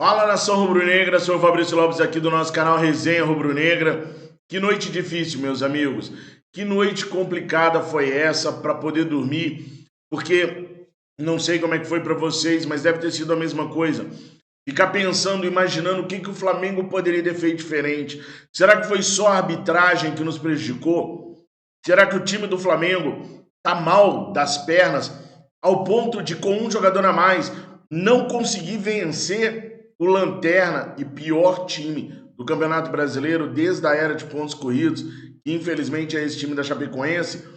Fala, nação rubro-negra, sou o Fabrício Lopes aqui do nosso canal Resenha Rubro-Negra. Que noite difícil, meus amigos. Que noite complicada foi essa para poder dormir, porque não sei como é que foi para vocês, mas deve ter sido a mesma coisa. Ficar pensando, imaginando o que o Flamengo poderia ter feito diferente. Será que foi só a arbitragem que nos prejudicou? Será que o time do Flamengo tá mal das pernas ao ponto de, com um jogador a mais, não conseguir vencer o lanterna e pior time do Campeonato Brasileiro desde a era de pontos corridos, que infelizmente é esse time da Chapecoense?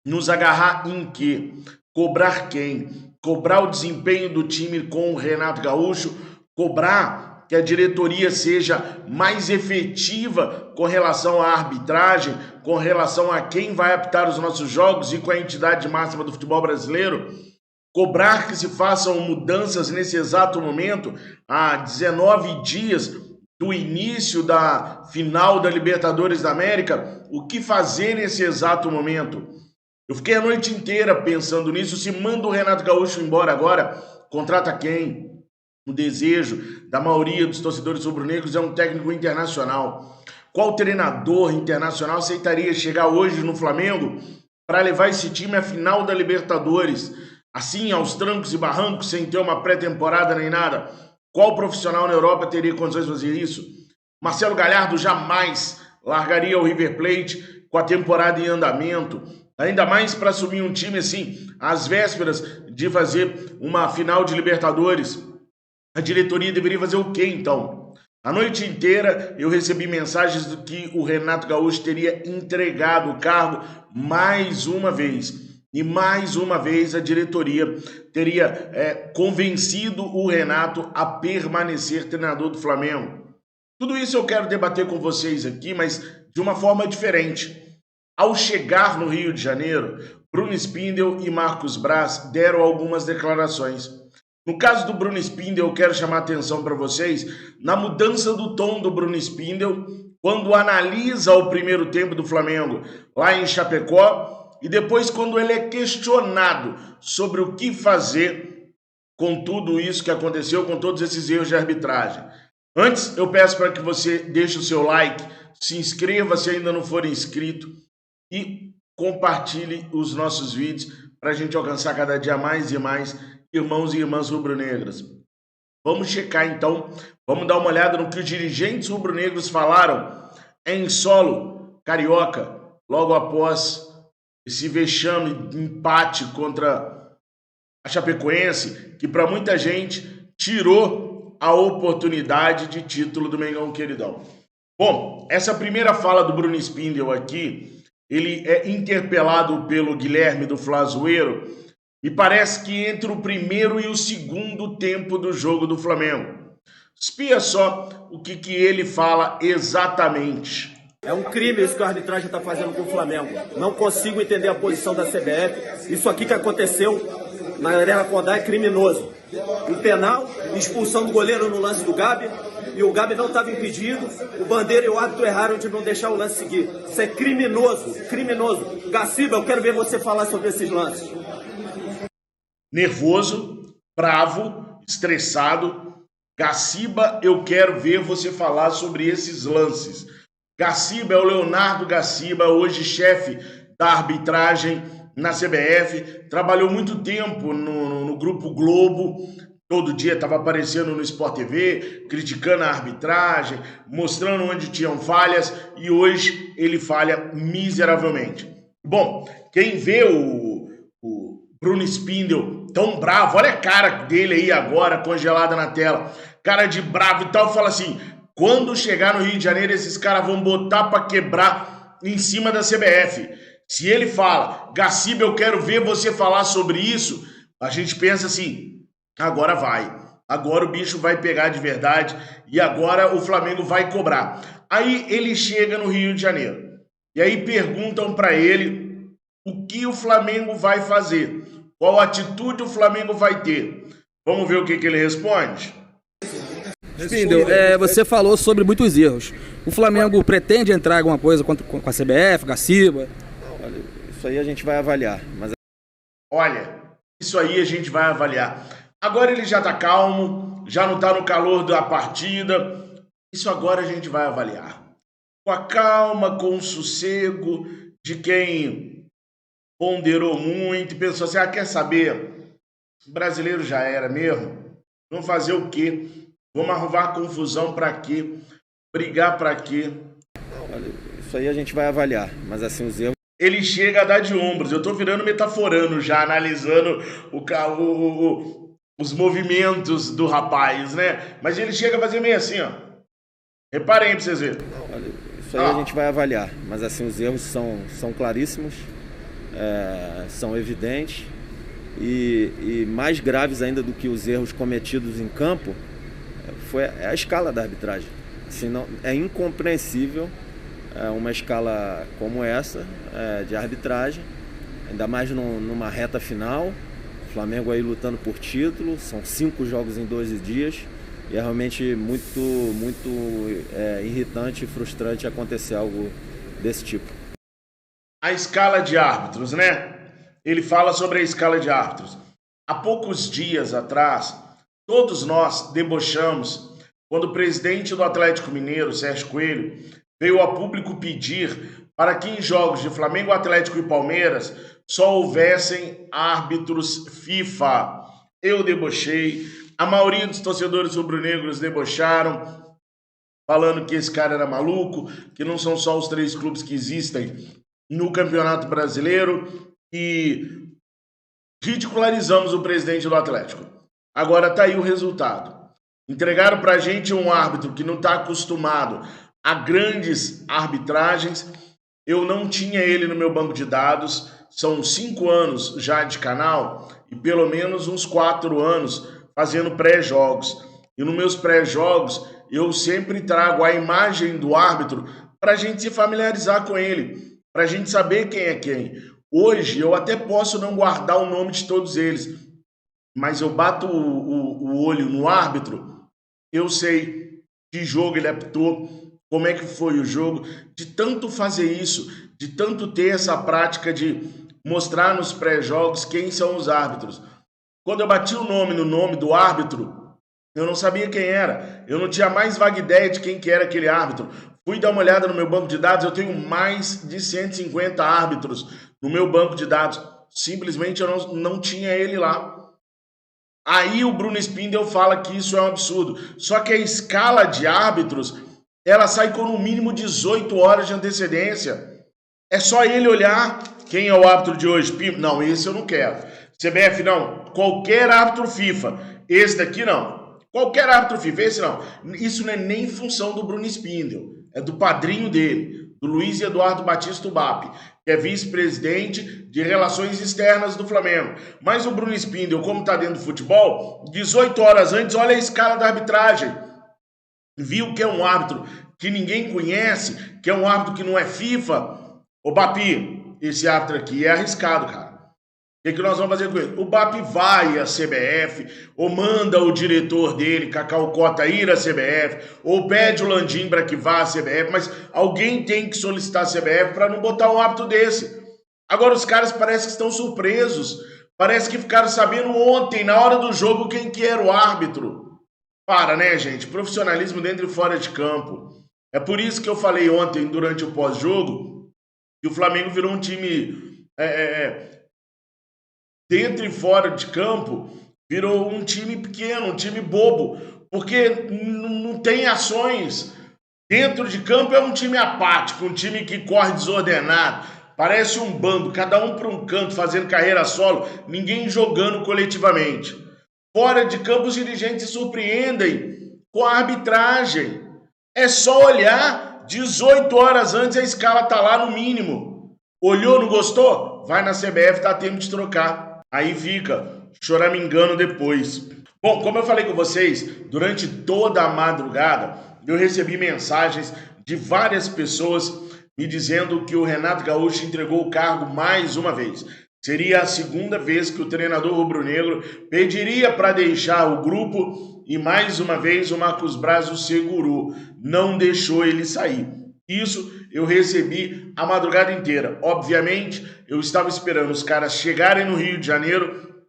Nos agarrar em quê? Cobrar quem? Cobrar o desempenho do time com o Renato Gaúcho? Cobrar que a diretoria seja mais efetiva com relação à arbitragem, com relação a quem vai apitar os nossos jogos e com a entidade máxima do futebol brasileiro? Cobrar que se façam mudanças nesse exato momento, há 19 dias do início da final da Libertadores da América? O que fazer nesse exato momento? Eu fiquei a noite inteira pensando nisso. Se manda o Renato Gaúcho embora agora, contrata quem? O desejo da maioria dos torcedores rubro-negros é um técnico internacional. Qual treinador internacional aceitaria chegar hoje no Flamengo para levar esse time à final da Libertadores? Assim, aos trancos e barrancos, sem ter uma pré-temporada nem nada. Qual profissional na Europa teria condições de fazer isso? Marcelo Galhardo jamais largaria o River Plate com a temporada em andamento, ainda mais para assumir um time assim, às vésperas de fazer uma final de Libertadores. A diretoria deveria fazer o quê, então? A noite inteira eu recebi mensagens de que o Renato Gaúcho teria entregado o cargo mais uma vez. E mais uma vez a diretoria teria convencido o Renato a permanecer treinador do Flamengo. Tudo isso eu quero debater com vocês aqui, mas de uma forma diferente. Ao chegar no Rio de Janeiro, Bruno Spindel e Marcos Braz deram algumas declarações. No caso do Bruno Spindel, eu quero chamar a atenção para vocês na mudança do tom do Bruno Spindel quando analisa o primeiro tempo do Flamengo lá em Chapecó, e depois quando ele é questionado sobre o que fazer com tudo isso que aconteceu, com todos esses erros de arbitragem. Antes, eu peço para que você deixe o seu like, se inscreva se ainda não for inscrito e compartilhe os nossos vídeos para a gente alcançar cada dia mais e mais irmãos e irmãs rubro-negras. Vamos checar então, vamos dar uma olhada no que os dirigentes rubro-negros falaram em solo carioca, logo após esse vexame de empate contra a Chapecoense, que para muita gente tirou a oportunidade de título do Mengão queridão. Bom, essa primeira fala do Bruno Spindel aqui, ele é interpelado pelo Guilherme do Flazoeiro, e parece que entre o primeiro e o segundo tempo do jogo do Flamengo. Espia só o que ele fala exatamente. É um crime isso que a arbitragem está fazendo com o Flamengo. Não consigo entender a posição da CBF. Isso aqui que aconteceu na Arena Condá é criminoso. Um penal, expulsão do goleiro no lance do Gabi, e o Gabi não estava impedido. O Bandeira e o árbitro erraram de não deixar o lance seguir. Isso é criminoso, criminoso. Gaciba, eu quero ver você falar sobre esses lances. Nervoso, bravo, estressado. Gaciba, eu quero ver você falar sobre esses lances. Gaciba é o Leonardo Gaciba, hoje chefe da arbitragem na CBF, trabalhou muito tempo no Grupo Globo, todo dia estava aparecendo no Sport TV, criticando a arbitragem, mostrando onde tinham falhas, e hoje ele falha miseravelmente. Bom, quem vê o Bruno Spindel tão bravo, olha a cara dele aí agora, congelada na tela, cara de bravo e tal, fala assim: quando chegar no Rio de Janeiro, esses caras vão botar para quebrar em cima da CBF. Se ele fala, Gaciba, eu quero ver você falar sobre isso, a gente pensa assim, agora vai. Agora o bicho vai pegar de verdade e agora o Flamengo vai cobrar. Aí ele chega no Rio de Janeiro. E aí perguntam para ele o que o Flamengo vai fazer. Qual atitude o Flamengo vai ter. Vamos ver o que ele responde? Spindel, você falou sobre muitos erros. O Flamengo pretende entrar alguma coisa com a CBF, Gaciba? Isso aí a gente vai avaliar. Olha, isso aí a gente vai avaliar. Agora ele já tá calmo, já não está no calor da partida. Isso agora a gente vai avaliar. Com a calma, com o sossego de quem ponderou muito e pensou assim, quer saber? O brasileiro já era mesmo. Vamos fazer o quê? Vamos arrumar confusão para quê? Brigar para quê? Isso aí a gente vai avaliar, mas assim, os erros... Ele chega a dar de ombros. Eu tô virando metaforando já, analisando os movimentos do rapaz, né? Mas ele chega a fazer meio assim, ó. Reparem aí pra vocês verem. Isso aí a gente vai avaliar, mas assim, os erros são claríssimos, são evidentes e mais graves ainda do que os erros cometidos em campo foi a escala da arbitragem. Assim, não, é incompreensível uma escala como essa de arbitragem, ainda mais numa reta final. O Flamengo aí lutando por título, são 5 jogos em 12 dias e é realmente muito irritante e frustrante acontecer algo desse tipo. A escala de árbitros, né? Ele fala sobre a escala de árbitros. Há poucos dias atrás, todos nós debochamos quando o presidente do Atlético Mineiro, Sérgio Coelho, veio a público pedir para que em jogos de Flamengo, Atlético e Palmeiras só houvessem árbitros FIFA. Eu debochei, a maioria dos torcedores rubro-negros debocharam, falando que esse cara era maluco, que não são só os 3 clubes que existem no Campeonato Brasileiro, e ridicularizamos o presidente do Atlético. Agora tá aí o resultado. Entregaram pra gente um árbitro que não está acostumado a grandes arbitragens. Eu não tinha ele no meu banco de dados. São 5 anos já de canal e pelo menos uns 4 anos fazendo pré-jogos. E nos meus pré-jogos eu sempre trago a imagem do árbitro para a gente se familiarizar com ele, para a gente saber quem é quem. Hoje eu até posso não guardar o nome de todos eles, mas eu bato o olho no árbitro, eu sei que jogo ele apitou, como é que foi o jogo, de tanto fazer isso, de tanto ter essa prática de mostrar nos pré-jogos quem são os árbitros. Quando eu bati o nome no nome do árbitro, eu não sabia quem era, eu não tinha mais vaga ideia de quem que era aquele árbitro. Fui dar uma olhada no meu banco de dados, eu tenho mais de 150 árbitros no meu banco de dados. Simplesmente eu não tinha ele lá. Aí o Bruno Spindel fala que isso é um absurdo. Só que a escala de árbitros, ela sai com no mínimo 18 horas de antecedência. É só ele olhar quem é o árbitro de hoje. Não, esse eu não quero. CBF não. Qualquer árbitro FIFA. Esse daqui não. Qualquer árbitro FIFA, esse não. Isso não é nem função do Bruno Spindel. É do padrinho dele, do Luiz Eduardo Batista Ubap, que é vice-presidente de Relações Externas do Flamengo. Mas o Bruno Spindel, como está dentro do futebol, 18 horas antes, olha a escala da arbitragem. Viu que é um árbitro que ninguém conhece, que é um árbitro que não é FIFA. Ô Bapi, esse árbitro aqui é arriscado, cara. O que nós vamos fazer com ele? O BAP vai à CBF, ou manda o diretor dele, Cacau Cota, ir à CBF, ou pede o Landim para que vá à CBF, mas alguém tem que solicitar a CBF para não botar um árbitro desse. Agora os caras parecem que estão surpresos, parece que ficaram sabendo ontem, na hora do jogo, quem que era o árbitro. Para, né, gente? Profissionalismo dentro e fora de campo. É por isso que eu falei ontem, durante o pós-jogo, que o Flamengo virou um time... dentro e fora de campo, virou um time pequeno, um time bobo, porque não tem ações. Dentro de campo é um time apático, um time que corre desordenado, parece um bando, cada um para um canto, fazendo carreira solo, ninguém jogando coletivamente. Fora de campo, os dirigentes se surpreendem com a arbitragem. É só olhar, 18 horas antes a escala tá lá no mínimo. Olhou, não gostou? Vai na CBF, dá tempo de trocar. Aí fica choramingando depois. Bom, como eu falei com vocês, durante toda a madrugada, eu recebi mensagens de várias pessoas me dizendo que o Renato Gaúcho entregou o cargo mais uma vez. Seria a segunda vez que o treinador rubro-negro pediria para deixar o grupo e mais uma vez o Marcos Braz o segurou, não deixou ele sair. Isso eu recebi a madrugada inteira. Obviamente, eu estava esperando os caras chegarem no Rio de Janeiro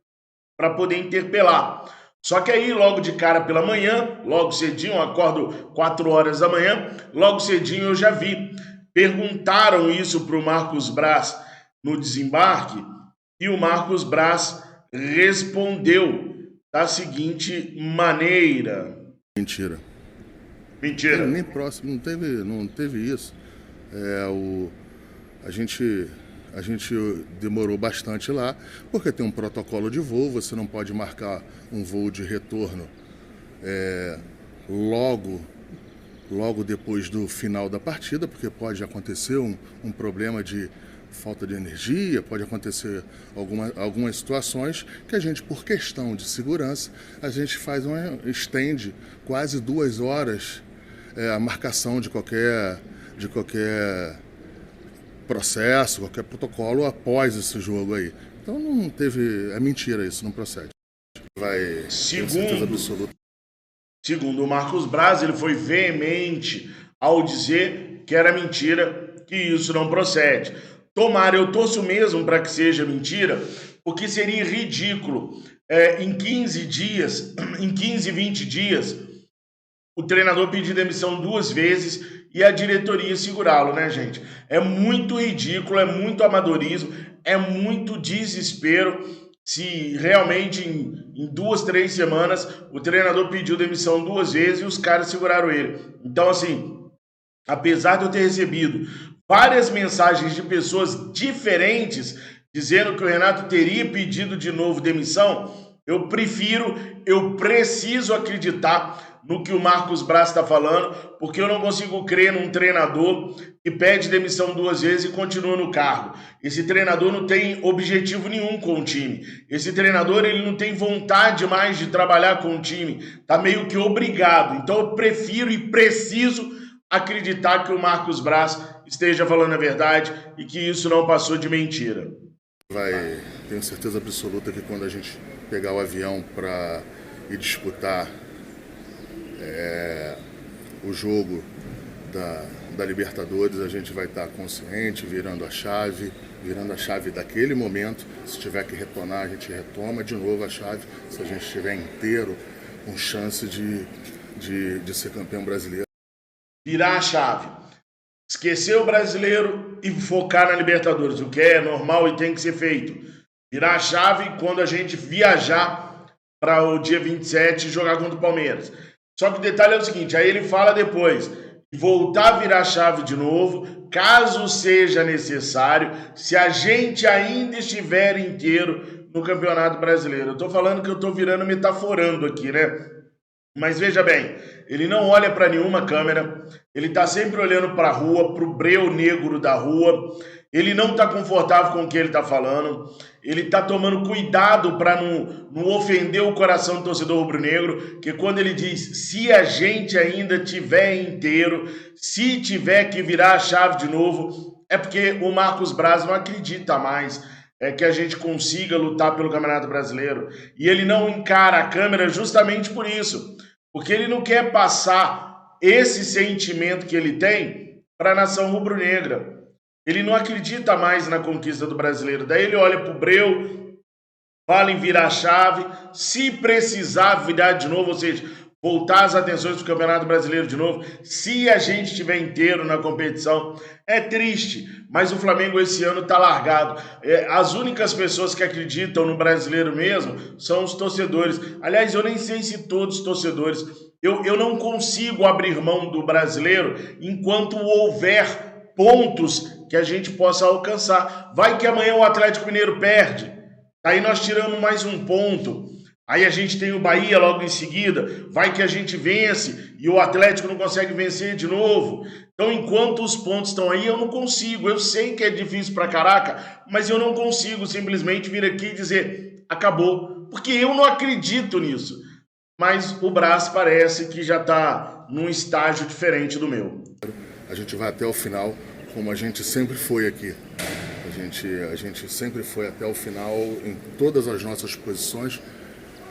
para poder interpelar. Só que aí, logo de cara pela manhã, logo cedinho, eu acordo 4 horas da manhã, logo cedinho eu já vi. Perguntaram isso para o Marcos Braz no desembarque e o Marcos Braz respondeu da seguinte maneira. Mentira. Mentira. Nem próximo, não teve isso. A gente demorou bastante lá, porque tem um protocolo de voo, você não pode marcar um voo de retorno logo depois do final da partida, porque pode acontecer um problema de falta de energia, pode acontecer algumas situações que a gente, por questão de segurança, a gente estende quase 2 horas a marcação de qualquer processo, qualquer protocolo após esse jogo aí. Então não teve, é mentira isso, não procede. Vai, certeza absoluta. Segundo o Marcos Braz, ele foi veemente ao dizer que era mentira, que isso não procede. Tomara, eu torço mesmo para que seja mentira, porque seria ridículo em 15 dias, em 15, 20 dias, o treinador pedir demissão 2 vezes e a diretoria segurá-lo, né, gente? É muito ridículo, é muito amadorismo, é muito desespero se realmente em 2, 3 semanas o treinador pediu demissão 2 vezes e os caras seguraram ele. Então, assim, apesar de eu ter recebido várias mensagens de pessoas diferentes dizendo que o Renato teria pedido de novo demissão, eu preciso acreditar no que o Marcos Braz está falando, porque eu não consigo crer num treinador que pede demissão 2 vezes e continua no cargo. Esse treinador não tem objetivo nenhum com o time. Esse treinador ele não tem vontade mais de trabalhar com o time. Está meio que obrigado. Então eu prefiro e preciso acreditar que o Marcos Braz esteja falando a verdade e que isso não passou de mentira. Tenho certeza absoluta que quando a gente pegar o avião para ir disputar o jogo da Libertadores, a gente vai estar consciente, virando a chave daquele momento. Se tiver que retornar, a gente retoma de novo a chave. Se a gente estiver inteiro, com chance de ser campeão brasileiro. Virar a chave. Esquecer o brasileiro e focar na Libertadores, o que é normal e tem que ser feito. Virar a chave quando a gente viajar para o dia 27 e jogar contra o Palmeiras. Só que o detalhe é o seguinte, aí ele fala depois, voltar a virar a chave de novo, caso seja necessário, se a gente ainda estiver inteiro no Campeonato Brasileiro. Eu tô falando que eu tô virando metaforando aqui, né? Mas veja bem, ele não olha para nenhuma câmera, ele tá sempre olhando para a rua, pro breu negro da rua, ele não tá confortável com o que ele tá falando, ele tá tomando cuidado para não ofender o coração do torcedor rubro-negro, que quando ele diz, se a gente ainda tiver inteiro, se tiver que virar a chave de novo, é porque o Marcos Braz não acredita mais que a gente consiga lutar pelo Campeonato Brasileiro. E ele não encara a câmera justamente por isso, porque ele não quer passar esse sentimento que ele tem para a nação rubro-negra. Ele não acredita mais na conquista do brasileiro. Daí ele olha pro breu, fala em virar a chave, se precisar virar de novo, ou seja, voltar as atenções do Campeonato Brasileiro de novo, se a gente estiver inteiro na competição. É triste, mas o Flamengo esse ano tá largado. As únicas pessoas que acreditam no brasileiro mesmo são os torcedores. Aliás, eu nem sei se todos os torcedores. Eu não consigo abrir mão do brasileiro enquanto houver pontos que a gente possa alcançar. Vai que amanhã o Atlético Mineiro perde. Aí nós tiramos mais um ponto. Aí a gente tem o Bahia logo em seguida. Vai que a gente vence e o Atlético não consegue vencer de novo. Então, enquanto os pontos estão aí, eu não consigo. Eu sei que é difícil pra caraca, mas eu não consigo simplesmente vir aqui e dizer acabou. Porque eu não acredito nisso. Mas o Braz parece que já está num estágio diferente do meu. A gente vai até o final, como a gente sempre foi aqui. A gente sempre foi até o final em todas as nossas posições,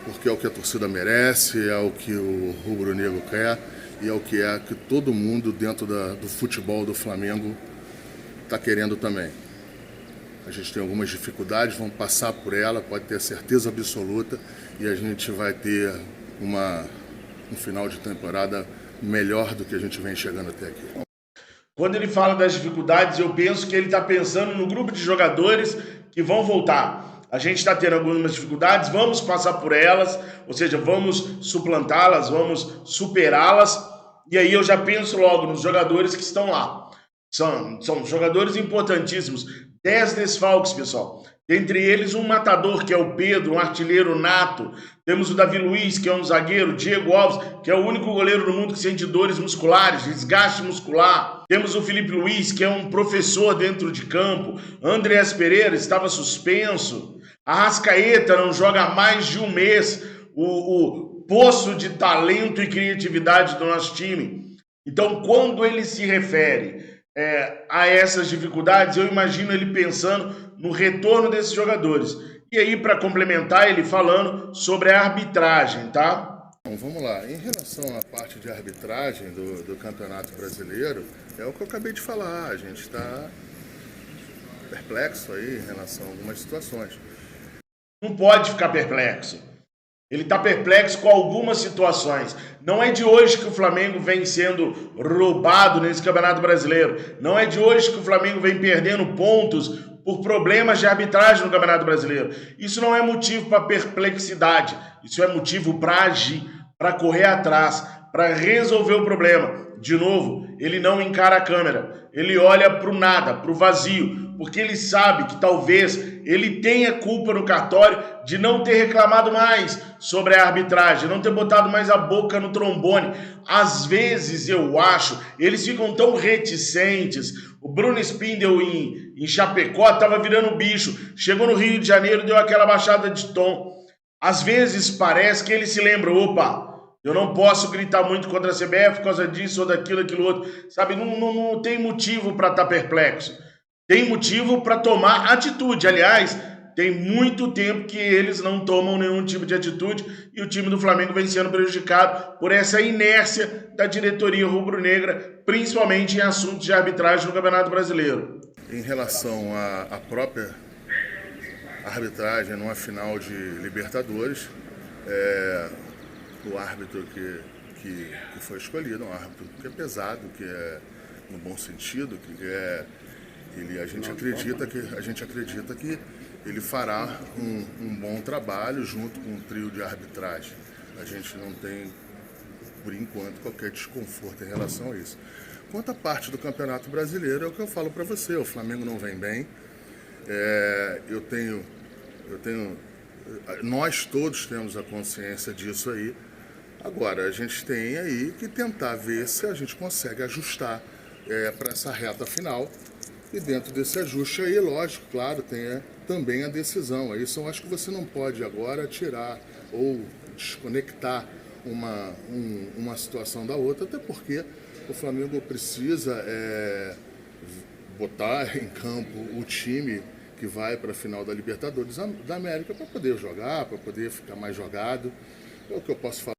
porque é o que a torcida merece, é o que o rubro-negro quer e é o que todo mundo dentro do futebol do Flamengo está querendo também. A gente tem algumas dificuldades, vamos passar por ela, pode ter certeza absoluta, e a gente vai ter um final de temporada melhor do que a gente vem chegando até aqui. Quando ele fala das dificuldades, eu penso que ele está pensando no grupo de jogadores que vão voltar. A gente está tendo algumas dificuldades, vamos passar por elas, ou seja, vamos suplantá-las, vamos superá-las, e aí eu já penso logo nos jogadores que estão lá. São jogadores importantíssimos, 10 desfalques, pessoal. Dentre eles, um matador, que é o Pedro, um artilheiro nato. Temos o Davi Luiz, que é um zagueiro. Diego Alves, que é o único goleiro do mundo que sente dores musculares, desgaste muscular. Temos o Felipe Luiz, que é um professor dentro de campo. Andreas Pereira estava suspenso. Arrascaeta não joga há mais de um mês. O poço de talento e criatividade do nosso time. Então, quando ele se refere a essas dificuldades, eu imagino ele pensando no retorno desses jogadores. E aí, para complementar, ele falando sobre a arbitragem, tá? Bom, vamos lá. Em relação à parte de arbitragem do Campeonato Brasileiro, é o que eu acabei de falar. A gente está perplexo aí em relação a algumas situações. Não pode ficar perplexo. Ele está perplexo com algumas situações. Não é de hoje que o Flamengo vem sendo roubado nesse Campeonato Brasileiro. Não é de hoje que o Flamengo vem perdendo pontos por problemas de arbitragem no Campeonato Brasileiro. Isso não é motivo para perplexidade. Isso é motivo para agir, para correr atrás, para resolver o problema. De novo, ele não encara a câmera. Ele olha para o nada, para o vazio, porque ele sabe que talvez ele tenha culpa no cartório de não ter reclamado mais sobre a arbitragem, não ter botado mais a boca no trombone. Às vezes, eu acho, eles ficam tão reticentes. O Bruno Spindel em Chapecó estava virando bicho. Chegou no Rio de Janeiro, deu aquela baixada de tom. Às vezes parece que ele se lembra, opa, eu não posso gritar muito contra a CBF por causa disso ou daquilo, aquilo outro. Sabe, não tem motivo para estar perplexo. Tem motivo para tomar atitude. Aliás, tem muito tempo que eles não tomam nenhum tipo de atitude e o time do Flamengo vem sendo prejudicado por essa inércia da diretoria rubro-negra, principalmente em assuntos de arbitragem no Campeonato Brasileiro. Em relação à própria arbitragem numa final de Libertadores, o árbitro que foi escolhido, um árbitro que é pesado, que é no bom sentido, a gente acredita que ele fará um bom trabalho junto com o trio de arbitragem. A gente não tem, por enquanto, qualquer desconforto em relação a isso. Quanto à parte do Campeonato Brasileiro, é o que eu falo para você, o Flamengo não vem bem. Nós todos temos a consciência disso aí. Agora, a gente tem aí que tentar ver se a gente consegue ajustar para essa reta final. E dentro desse ajuste aí, lógico, claro, tem também a decisão. Isso eu acho que você não pode agora tirar ou desconectar uma situação da outra, até porque o Flamengo precisa botar em campo o time que vai para a final da Libertadores da América para poder jogar, para poder ficar mais jogado. É o que eu posso falar.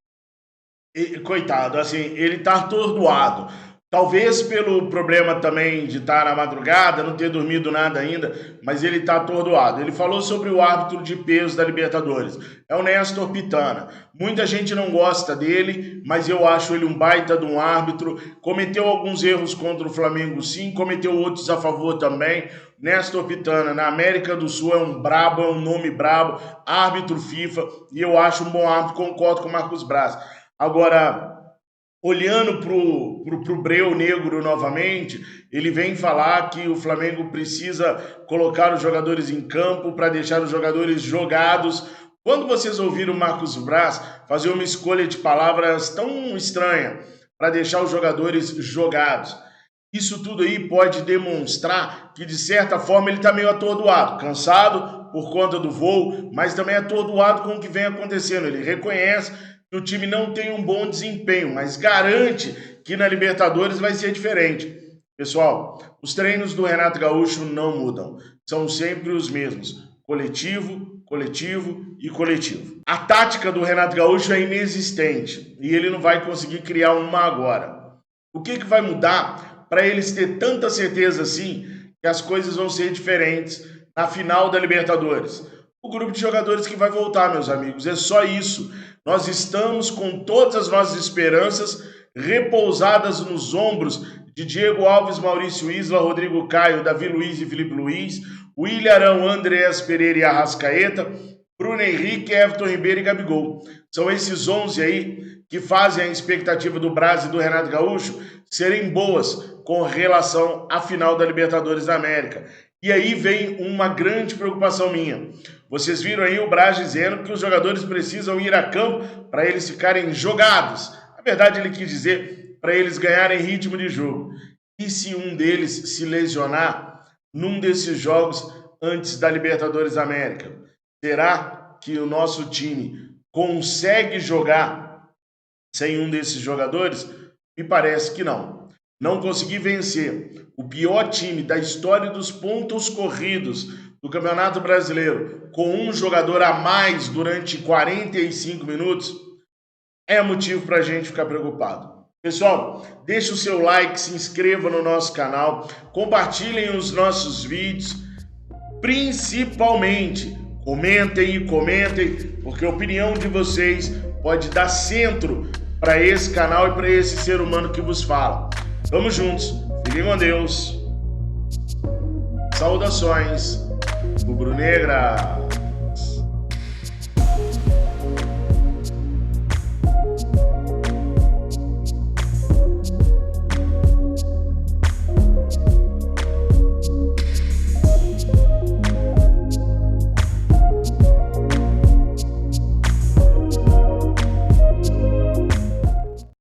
Coitado, assim, ele tá atordoado. Talvez pelo problema também de estar na madrugada, não ter dormido nada ainda, mas ele está atordoado. Ele falou sobre o árbitro de peso da Libertadores. É o Néstor Pitana. Muita gente não gosta dele, mas eu acho ele um baita de um árbitro. Cometeu alguns erros contra o Flamengo, sim, cometeu outros a favor também. Néstor Pitana, na América do Sul, é um brabo, é um nome brabo, árbitro FIFA, e eu acho um bom árbitro, concordo com o Marcos Braz. Agora, olhando pro Breu Negro novamente, ele vem falar que o Flamengo precisa colocar os jogadores em campo para deixar os jogadores jogados. Quando vocês ouviram o Marcos Braz fazer uma escolha de palavras tão estranha para deixar os jogadores jogados, isso tudo aí pode demonstrar que, de certa forma, ele está meio atordoado, cansado por conta do voo, mas também atordoado com o que vem acontecendo. Ele reconhece que o time não tem um bom desempenho, mas garante que na Libertadores vai ser diferente. Pessoal, os treinos do Renato Gaúcho não mudam. São sempre os mesmos. Coletivo, coletivo e coletivo. A tática do Renato Gaúcho é inexistente e ele não vai conseguir criar uma agora. O que vai mudar para eles ter tanta certeza assim que as coisas vão ser diferentes na final da Libertadores? O grupo de jogadores que vai voltar, meus amigos, é só isso. Nós estamos com todas as nossas esperanças repousadas nos ombros de Diego Alves, Maurício Isla, Rodrigo Caio, Davi Luiz e Felipe Luiz, William Arão, Andreas Pereira e Arrascaeta, Bruno Henrique, Everton Ribeiro e Gabigol. São esses 11 aí que fazem a expectativa do Braz e do Renato Gaúcho serem boas com relação à final da Libertadores da América. E aí vem uma grande preocupação minha. Vocês viram aí o Braz dizendo que os jogadores precisam ir a campo para eles ficarem jogados. Na verdade, ele quis dizer para eles ganharem ritmo de jogo. E se um deles se lesionar num desses jogos antes da Libertadores da América? Será que o nosso time consegue jogar sem um desses jogadores? Me parece que não. Não conseguir vencer o pior time da história dos pontos corridos do Campeonato Brasileiro com um jogador a mais durante 45 minutos é motivo para a gente ficar preocupado. Pessoal, deixe o seu like, se inscreva no nosso canal, compartilhem os nossos vídeos, principalmente comentem, porque a opinião de vocês pode dar centro para esse canal e para esse ser humano que vos fala. Vamos juntos, fiquem com Deus. Saudações rubro-negra.